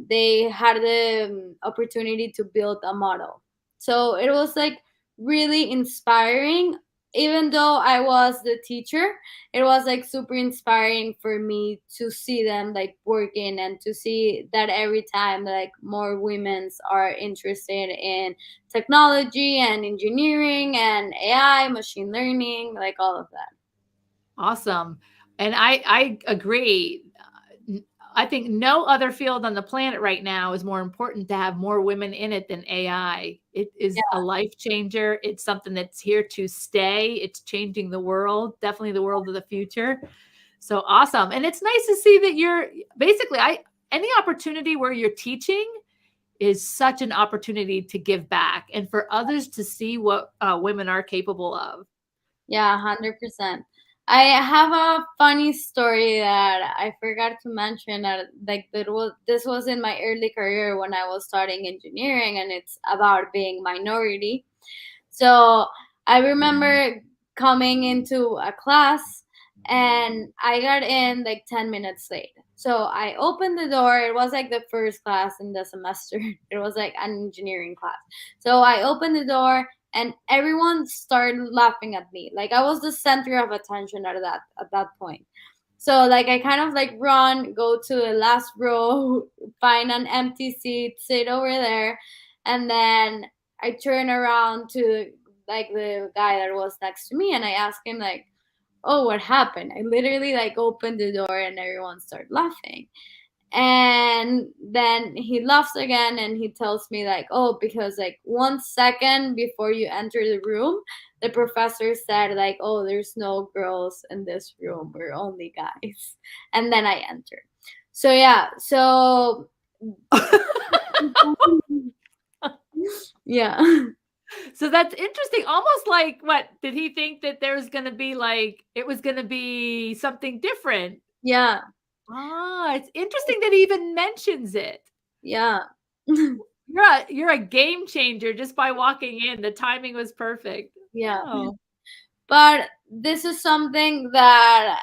they had the opportunity to build a model. So it was like really inspiring. Even though I was the teacher, it was like super inspiring for me to see them like working, and to see that every time like more women are interested in technology and engineering and AI, machine learning, like all of that. Awesome. And I agree. I think no other field on the planet right now is more important to have more women in it than AI. It is a life changer. It's something that's here to stay. It's changing the world, definitely the world of the future. So awesome. And it's nice to see that you're basically any opportunity where you're teaching is such an opportunity to give back and for others to see what women are capable of. Yeah, 100%. I have a funny story that I forgot to mention. Like this was in my early career when I was starting engineering, and it's about being minority. So I remember coming into a class, and I got in like 10 minutes late. So I opened the door. It was like the first class in the semester. It was like an engineering class. So I opened the door, and everyone started laughing at me. Like I was the center of attention at that point. So like I kind of like run, go to the last row, find an empty seat, sit over there, and then I turn around to like the guy that was next to me, and I ask him like, "Oh, what happened?" I literally like opened the door and everyone started laughing. And then he laughs again, and he tells me like, "Oh, because like 1 second before you enter the room, the professor said like, oh, there's no girls in this room, we're only guys." And then I entered. So yeah, so yeah. So that's interesting. Almost like what did he think that there's going to be like it was going to be something different? Yeah. Ah, it's interesting that he even mentions it. Yeah. You're a game changer just by walking in. The timing was perfect. Yeah. Oh. But this is something that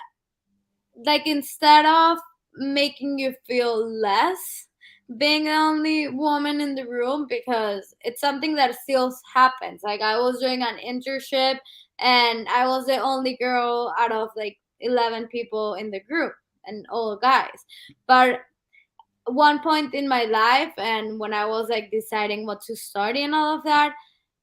like instead of making you feel less being the only woman in the room, because it's something that still happens. Like I was doing an internship, and I was the only girl out of like 11 people in the group, and all guys. But one point in my life, and when I was like deciding what to study and all of that,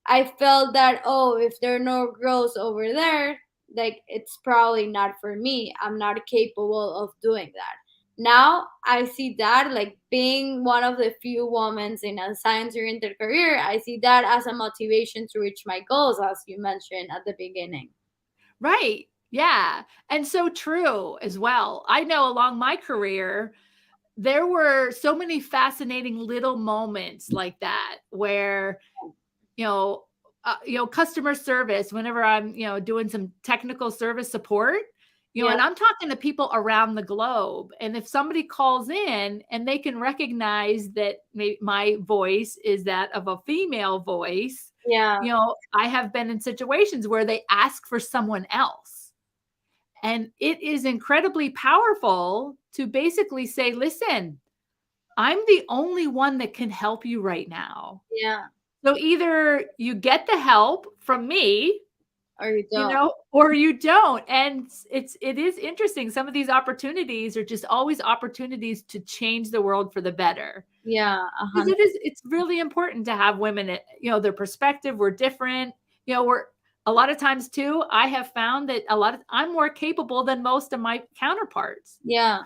I felt that, oh, if there are no girls over there, like it's probably not for me. I'm not capable of doing that. Now I see that like being one of the few women in a science oriented career, I see that as a motivation to reach my goals, as you mentioned at the beginning. Right. Yeah. And so true as well. I know along my career, there were so many fascinating little moments like that where, you know, customer service, whenever I'm, doing some technical service support, Yeah. and I'm talking to people around the globe. And if somebody calls in and they can recognize that my voice is that of a female voice, Yeah. I have been in situations where they ask for someone else. And it is incredibly powerful to basically say, listen, I'm the only one that can help you right now. Yeah. So either you get the help from me, Or you don't. or you don't. And it is interesting. Some of these opportunities are just always opportunities to change the world for the better. Yeah. Because it's really important to have women, their perspective. We're different. We're a lot of times too, I have found that I'm more capable than most of my counterparts. Yeah.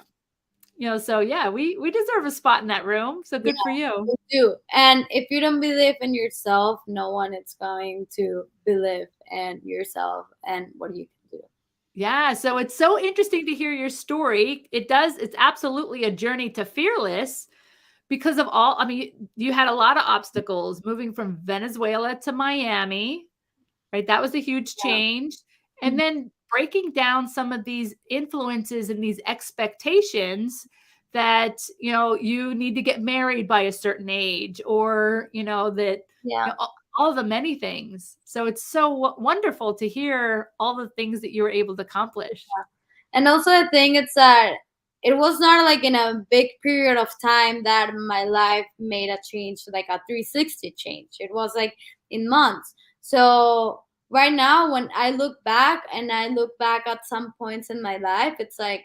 So yeah, we deserve a spot in that room. So Yeah, good for you. you do. And if you don't believe in yourself, no one is going to believe in yourself and what you can do. Yeah, so it's so interesting to hear your story. It's absolutely a journey to fearless because of all, I mean, you had a lot of obstacles moving from Venezuela to Miami, right? That was a huge change. And Mhm. then breaking down some of these influences and these expectations that, you need to get married by a certain age, or, that, Yeah. all the many things. So it's so wonderful to hear all the things that you were able to accomplish. And also, I think it's that it was not like in a big period of time that my life made a change, like a 360 change. It was like in months. So right now, when I look back and I look back at some points in my life, it's like,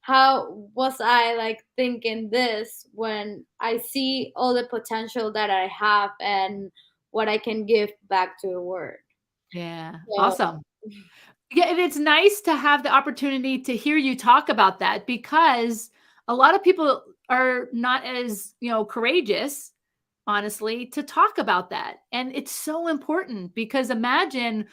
how was I like thinking this when I see all the potential that I have and what I can give back to the world? Yeah, So awesome. Yeah, and it's nice to have the opportunity to hear you talk about that, because a lot of people are not as, courageous, honestly, to talk about that. And it's so important, because imagine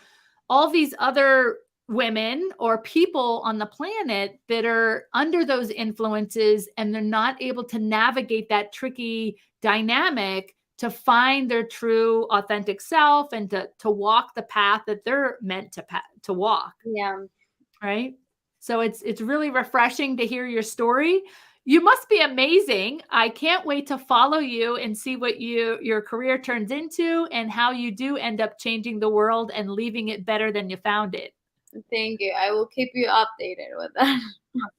all these other women or people on the planet that are under those influences, and they're not able to navigate that tricky dynamic to find their true authentic self, and to walk the path that they're meant to walk, yeah, right? So it's really refreshing to hear your story. You must be amazing. I can't wait to follow you and see what your career turns into, and how you do end up changing the world and leaving it better than you found it. thank you. I will keep you updated with that.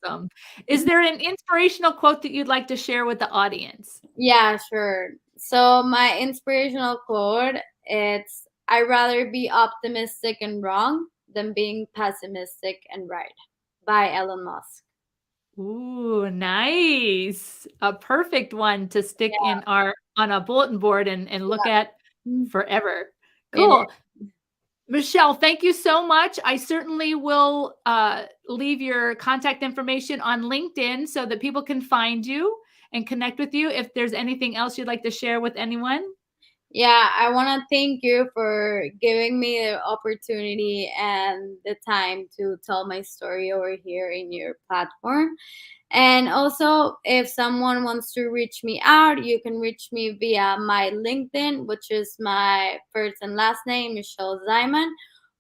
Awesome. Is there an inspirational quote that you'd like to share with the audience? Yeah, sure. So my inspirational quote, it's I'd rather be optimistic and wrong than being pessimistic and right, by Elon Musk. Ooh, nice. A perfect one to stick Yeah, in our on a bulletin board and look at mm, forever. it Cool. Michelle, thank you so much. I certainly will leave your contact information on LinkedIn so that people can find you and connect with you. If there's anything else you'd like to share with anyone. Yeah, I want to thank you for giving me the opportunity and the time to tell my story over here in your platform. And also, if someone wants to reach me out, you can reach me via my LinkedIn, which is my first and last name, Michelle Zyman,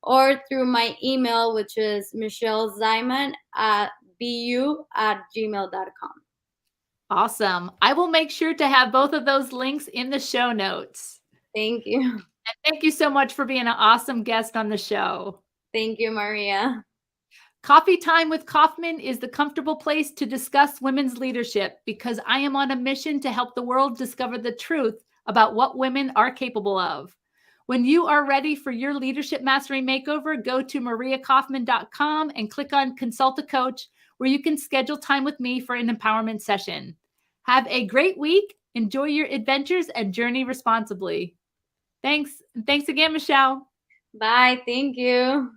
or through my email, which is michellezyman at bu@gmail.com. Awesome. I will make sure to have both of those links in the show notes. Thank you. And thank you so much for being an awesome guest on the show. Thank you, Maria. Coffee Time with Kauffman is the comfortable place to discuss women's leadership, because I am on a mission to help the world discover the truth about what women are capable of. When you are ready for your leadership mastery makeover, go to mariakaufman.com and click on Consult a Coach, where you can schedule time with me for an empowerment session. Have a great week. Enjoy your adventures and journey responsibly. Thanks. Thanks again, Michelle. Bye. Thank you.